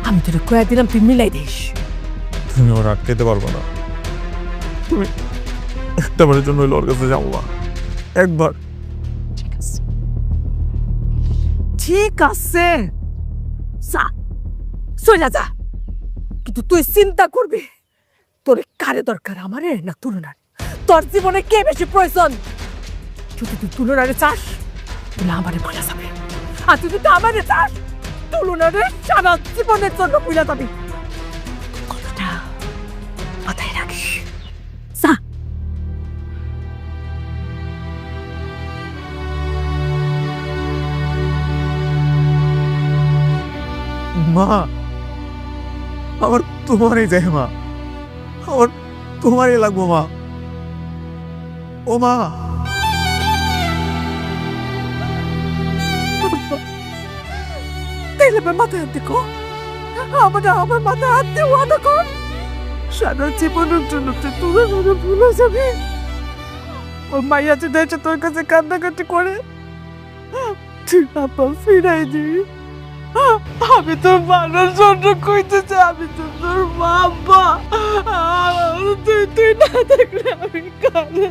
আমি তোর কয়ে দিলাম, তুই মিলাই দিস। তুমি ওর আটকাইতে পারবো না, তুমি একটা বারের জন্য ওর কাছে যাবো মা, একবার। ঠিক আছে, ঠিক আছে, যা চলে যা, কিন্তু তুই চিন্তা করবি তোর কারে দরকার, আমারে না তুলনার? তোর জীবনে কে বেশি প্রয়োজন? যদি তুই তুলনারে চাস তাহলে আমারে ভুলে যাবে, আর তুই যদি আমারে চাস তুলনারে সারা জীবনের জন্য ভুলে যাবি। কথাটা মাথায় রাখিস, যা। মা আমার তোমারই যায় মা, আমার তোমারই লাগবো মা। ও মা, তাইলে মাথায় হাত দেখো, আমার মাথায় হাত দিয়ে ওয়াদা কর সারা জীবনের জন্য তুই তুলনারে ভুলে যাবি। ওর মাইয়া যদি এসে তোর কাছে কান্নাকাটি করে তুই আপা ফিরাই দিবি। আমি তোর মানার জন্য কইতেছি, আমি তো তোর বাবা। তুই না দেখলে আমি কানে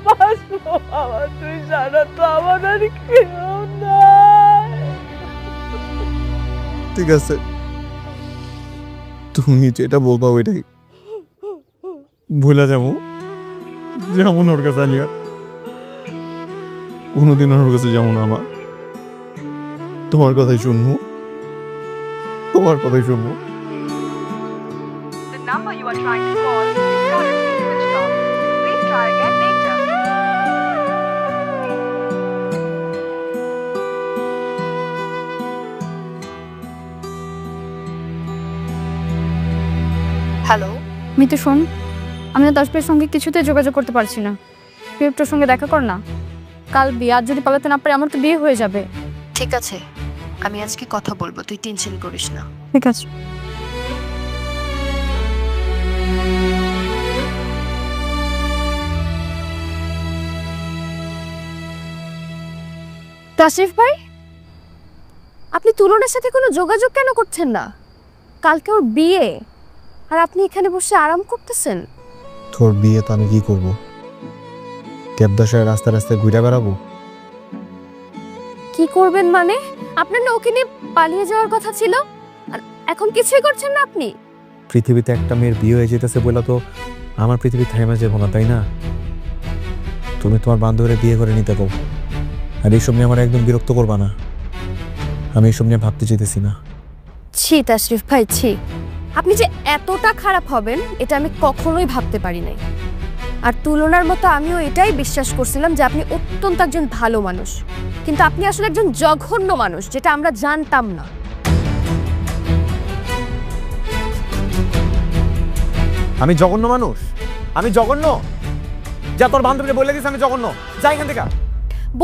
বাসবো। আমার তুই সারা তো আমার আর কেউ নাই। ঠিক আছে, তুমি যেটা বলবা ওইটাই ভুলে যাবো। যেমন ওর কাছে আলিয়া কোনোদিন ওর কাছে যেমন আমার, তোমার কথাই শুনবো, তোমার কথাই শুনবো। The number you are trying to call is currently switched off. Please try again later. Hello Mitu, শোন, আমি না তাসফিরের সঙ্গে কিছুতে যোগাযোগ করতে পারছি না। তুই একটু সঙ্গে দেখা কর না। কাল বিয়ে, আর যদি পালাতে না পারে আমার তো বিয়ে হয়ে যাবে। ঠিক আছে, আমি আজকে কথা বলবো, তুই টেনশন করিস না। ঠিক আছে। তাসরিফ ভাই, আপনি তুলনার সাথে কোনো যোগাযোগ কেন করছেন না? কালকে ওর বিয়ে, আর আপনি এখানে বসে আরাম করতেছেন। তোর বিয়ে তো আমি কি করবো? দেবদাসের রাস্তায় রাস্তায় ঘুরে বেড়াবো? কি করবেন মানে? আপনার না ওকে নিয়ে পালিয়ে যাওয়ার কথা ছিল, আর এখন কিছুই করছেন না আপনি। পৃথিবীতে একটা মেয়ের বিয়ে হয়ে যেতেছে বলে তো আমার পৃথিবী থাইমা যাবো না, তাই না? তুমি তোমার বান্ধবীরা বিয়ে করে নিতে পারো, আর এইসব নিয়ে আমার একদম বিরক্ত করবা না। আমি এইসব নিয়ে ভাবতে চাইতেছি না। ছি তাশরিফ ভাই, ছি। আপনি যে এতটা খারাপ হবেন এটা আমি কখনোই ভাবতে পারি নাই। আর তুলনার মতো আমিও এটাই বিশ্বাস করছিলাম যে আপনি অত্যন্ত একজন ভালো মানুষ, কিন্তু আপনি আসলে একজন জঘন্য মানুষ, যেটা আমরা জানতাম না। আমি জঘন্য মানুষ? আমি জঘন্য? যা তোর বান্ধবীকে বলে দিস আমি জঘন্য, যাই এখান থেকে।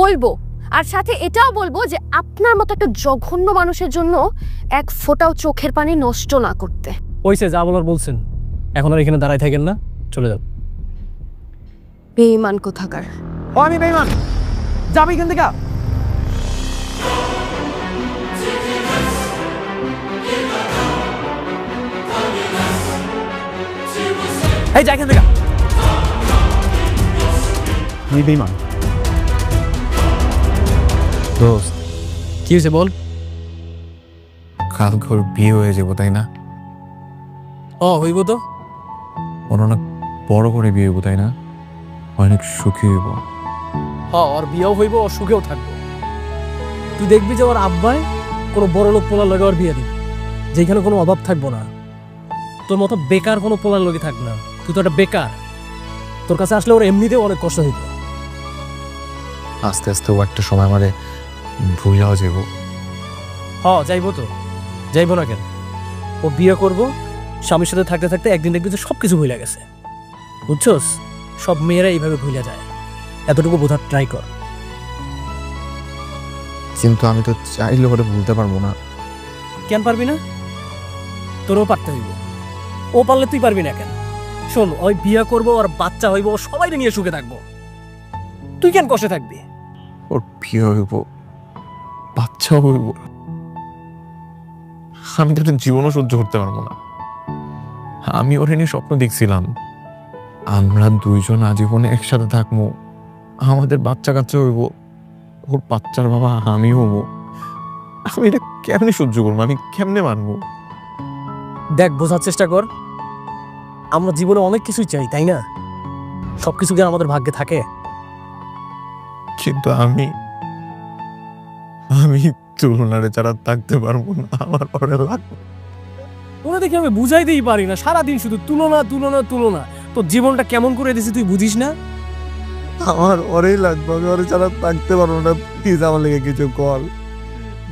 বলবো, আর সাথে এটাও বলবো যে আপনার মতো একটা জঘন্য মানুষের জন্য এক ফোঁটাও চোখের পানি নষ্ট না করতে। ওইসে যা বলার বলছেন, এখন আর এখানে দাঁড়ায় থাকেন না, চলে যান। বেঈমান কোথাকার। ও আমি বেঈমান? যাবি এখান থেকে। এই যা এখান থেকে। আমি বেঈমান? দোস্ত কি হয়েছে বল। কালকে ওর বিয়ে হয়ে যাবো, তাই না? হইব তো। ওর অনেক বড় করে বিয়ে হইব, তাই না? অনেক সুখী হইব। ওর বিয়েও হইব, ওর সুখেও থাকবো। তুই দেখবি যে ওর আব্বাই কোনো বড় লোক পোলার লগে ওর বিয়ে দিবি, যেখানে কোনো অভাব থাকবো না। তোর মতো বেকার কোনো পোলার লগে থাকবে না। তুই তো একটা বেকার, তোর কাছে আসলে ওর এমনিতেও অনেক কষ্ট হইত। আস্তে আস্তে ও একটা সময় আমারে ভুলেও যাব। যাইবো তো, যাইবো না কেন? ও বিয়ে করবো, স্বামীর সাথে থাকতে থাকতে একদিন দেখবি যে সব কিছু ভুলে গেছে। বুঝছস? সব মেয়েরা এইভাবে ভুলে যায়, এতটুকু বোঝার ট্রাই কর। কিন্তু আমি তো চাইলে ওরে ভুলতে পারবো না। কেন পারবি না? তোরও পারতে হইব। ও পারলে তুই পারবি না কেন? শোন, ওই বিয়ে করবো, আর বাচ্চা হইব, সবাই নিয়ে সুখে থাকবো। তুই কেন কষ্টে থাকবি? ওর বিয়ে হইব, বাচ্চাও হইব, আমি তো জীবনও সহ্য করতে পারবো না। আমি ওরে নিয়ে স্বপ্ন দেখছিলাম, আমরা দুইজন আজীবনে একসাথে থাকবো, আমাদের বাচ্চা কাচ্চা হইব, ওর বাচ্চার বাবা আমি হব। আমি এটা কেমনে সহ্য করবো? আমি কেমনে মানবো? দেখ, বোঝার চেষ্টা কর। আমরা জীবনে অনেক কিছুই চাই, তাই না? সবকিছু কি আমাদের ভাগ্যে থাকে? কিন্তু আমি তুলনারে ছাড়া থাকতে পারবো না। আমার পরে লাগবে। ওরা দেখে আমি বুঝাইতেই পারি না, সারাদিন শুধু তুলনা তুলনা তুলনা। তোর জীবনটা কেমন করে দিছি তুই বুঝিস না? আমার ওরেই লাগবে, আমি ওরে ছাড়া থাকতে পারবো না। প্লিজ আমার লেগে কিছু কর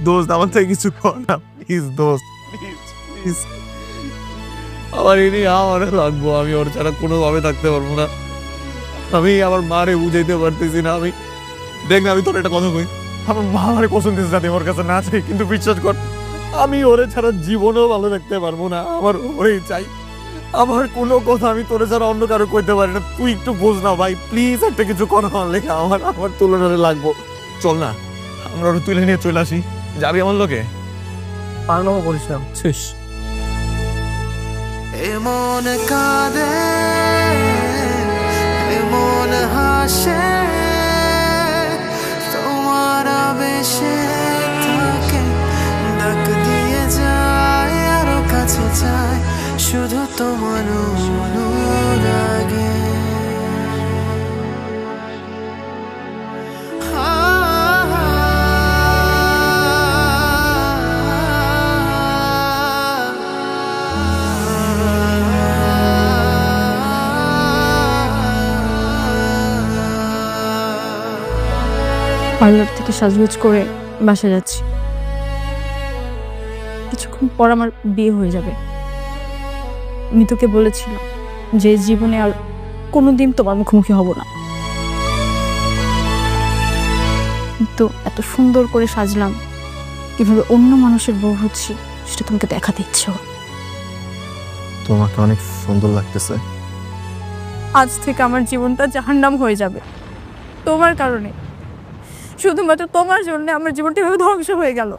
দোস্ত, আমার থেকে কিছু কর না প্লিজ দোস্ত, প্লিজ প্লিজ। আমার এনে আমার লাগবো, আমি ওর ছাড়া কোনোভাবে থাকতে পারবো না। আমি আমার মারে বুঝাইতে পারতেছি না। আমি দেখ না, আমি তোর একটা কথা কই, আমার মা আমারে পছন্দ দিয়েছে যাতে ওর কাছে না চাই, কিন্তু বিশ্বাস কর আমি ওরে ছাড়া জীবনেও ভালো থাকতে পারবো না। আমার ওরেই চাই। আমার কোনো কথা আমি তোরে ছাড়া অন্য কারো কইতে পারি না। তুই একটু বোঝ না ভাই, প্লিজ একটা কিছু কর আমার লেখা। আমার তুলনারে লাগবো। চল না আমরা ওরা তুলে নিয়ে চলে আসি। যাবি আমার লোকে? পাগলামো করিস না, শেষ। এমন কাঁদে এমন হাসে, তোমার আবেশে থাকে, ডাক দিয়ে যায় আরো কাছে যায়, শুধু তোমার অনুরাগে। পার্লার থেকে সাজগোজ করে বাসা যাচ্ছি। কিছুক্ষণ পর আমার বিয়ে হয়ে যাবে। আমি তোকে বলেছিলাম যে জীবনে আর কোনোদিন তোমার মুখোমুখি হব না, কিন্তু এত সুন্দর করে সাজলাম, কিভাবে অন্য মানুষের বউ হচ্ছি সেটা তোমাকে দেখাতে ইচ্ছে হয়। তোমাকে অনেক সুন্দর লাগতেছে। আজ থেকে আমার জীবনটা জাহান্নাম হয়ে যাবে তোমার কারণে। শুধুমাত্র তোমার জন্য আমার জীবনটা এভাবে ধ্বংস হয়ে গেল।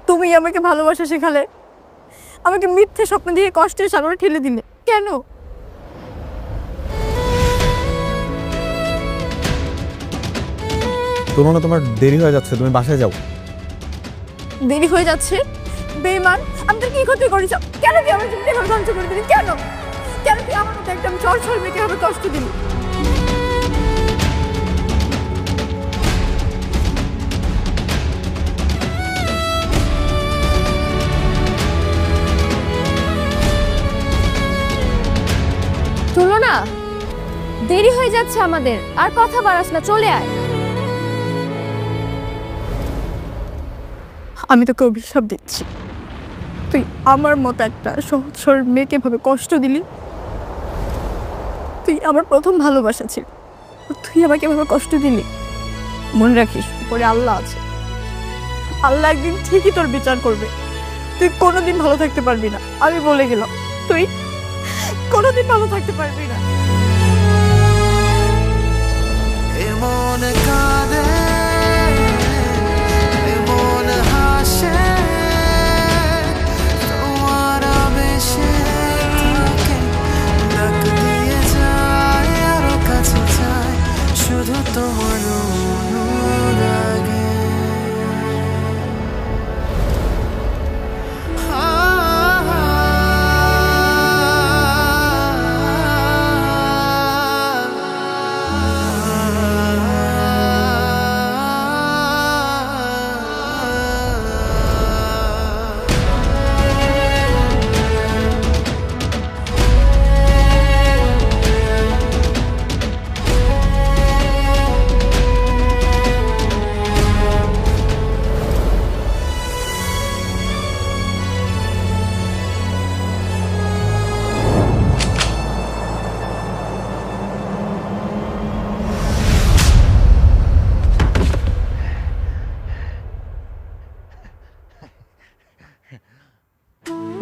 তুমি আমাকে ভালোবাসা শেখালে, আমাকে মিথ্যে স্বপ্ন দিয়ে কষ্টের সাগরে ঠেলে দিলে কেন? তুলনা, তোমার দেরি হয়ে যাচ্ছে, তুমি বাসায় যাও। দেরি হয়ে যাচ্ছে? বেঈমান, আমি তোর কি ক্ষতি করেছি? কেন তুই আমার জীবনটা এভাবে ধ্বংস করে দিলি? কেন কেন তুই আমার মতো একদম চরচর মেয়েকে এভাবে কষ্ট দিলি? তুলনা, দেরি হয়ে যাচ্ছে আমাদের, আর কথা বাড়াস না, চলে আয়। আমি তোকে অভিশাপ দিচ্ছি, তুই আমার মতো একটা সহজ সরল মেয়েকে এভাবে কষ্ট দিলি। তুই আমার প্রথম ভালোবাসা ছিল, তুই আমাকে এভাবে কষ্ট দিলি। মনে রাখিস, উপরে আল্লাহ আছে। আল্লাহ একদিন ঠিকই তোর বিচার করবে। তুই কোনোদিন ভালো থাকতে পারবি না, আমি বলে গেলাম। তুই কোনোদিন ভালো থাকতে পারবি না। এমন কাঁদে এমন হাসে, তোমার আবেশে থাকে, ডাক দিয়ে যায় আরো কাছে যায়, শুধু তোমার অনুরাগে।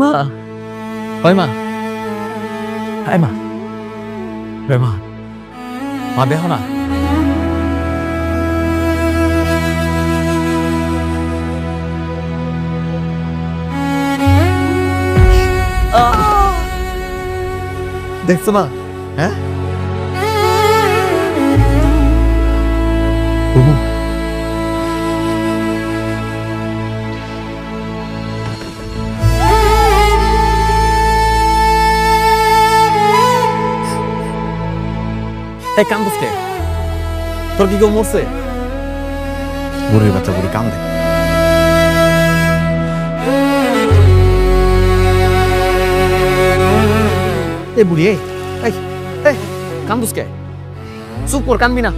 মা, ওই মা, এই মা, রে মা, মা দেখো না। দেখছো মা? হ্যাঁ, কান্দে, তোর কি কেউ মরছে? বুড়ির বাচ্চা বুড়ি কান্দে। এ বুড়ি, এই কান্দুস কে? চুপ কর, কান্দবি না।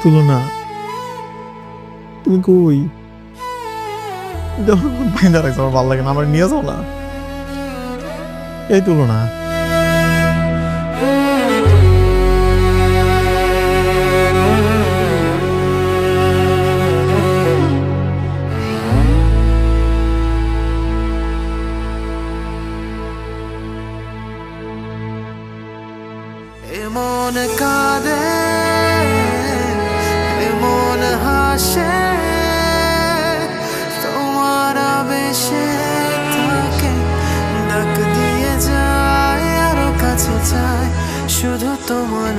তুলনা তুমি কই বাইন্দা রাখছো, আমার ভালো লাগে না, আমার নিয়ে যাও না। এই তুলনা এমন কাঁদে এমন হাসে তোমার আবেশে থাকে, ডাক দিয়ে যায় আরো কাছে যায় শুধু তোমার